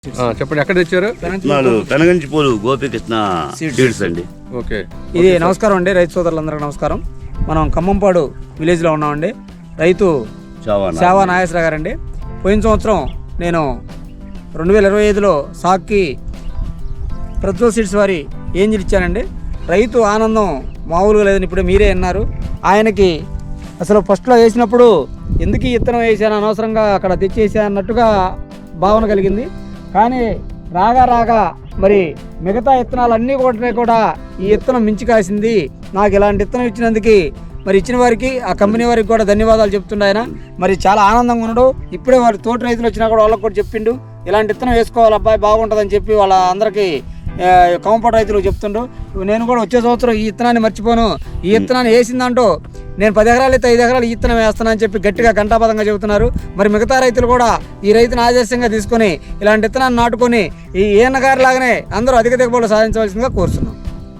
చెప్పండి, ఎక్కడ తెచ్చారు? పెనగంచిపోలు గోపికృష్ణ సీడ్స్ అండి. ఓకే, ఇది నమస్కారం అండి, రైతు సోదరులందరికీ నమస్కారం. మనం ఖమ్మంపాడు విలేజ్లో ఉన్నామండి. రైతు సేవా నాగేశ్వర గారండి. పోయిన సంవత్సరం నేను 2025లో సాక్కి ప్రజ్వల్ సీడ్స్ వారి ఏంజిల్ ఇచ్చానండి. రైతు ఆనందం మామూలుగా లేదని ఇప్పుడే మీరే అన్నారు. ఆయనకి అసలు ఫస్ట్లో వేసినప్పుడు ఎందుకు ఈ విత్తనం వేసాను, అనవసరంగా అక్కడ తెచ్చేసా అన్నట్టుగా భావన కలిగింది. కానీ రాగా మరి మిగతా విత్తనాలన్నీ కూడా ఈ విత్తనం మించి కాసింది. నాకు ఇలాంటి విత్తనం ఇచ్చినందుకు మరి ఇచ్చిన వారికి, ఆ కంపెనీ వారికి కూడా ధన్యవాదాలు చెప్తుండే ఆయన. మరి చాలా ఆనందంగా ఉన్నాడు. ఇప్పుడే వారి తోటి రైతులు వచ్చినా కూడా వాళ్ళకి కూడా చెప్పిండు, ఇలాంటి విత్తనం వేసుకోవాలి అబ్బాయి, బాగుంటుందని చెప్పి వాళ్ళ అందరికీ ఖమ్మంపాడు రైతులు చెప్తుండ్రు. నేను కూడా వచ్చే సంవత్సరం ఈ విత్తనాన్ని మర్చిపోను, ఈ విత్తనాన్ని వేసిందంటూ నేను 10 ఎకరాలు అయితే 5 ఎకరాలు ఈ విత్తనం వేస్తానని చెప్పి గట్టిగా ఘంటాపథంగా చెబుతున్నారు. మరి మిగతా రైతులు కూడా ఈ రైతును ఆదర్శంగా తీసుకొని ఇలాంటి విత్తనాన్ని నాటుకొని ఈ ఈయన గారి లాగానే అందరూ అధిక దిగుబడులు సాధించవలసిందిగా కోరుతున్నాం.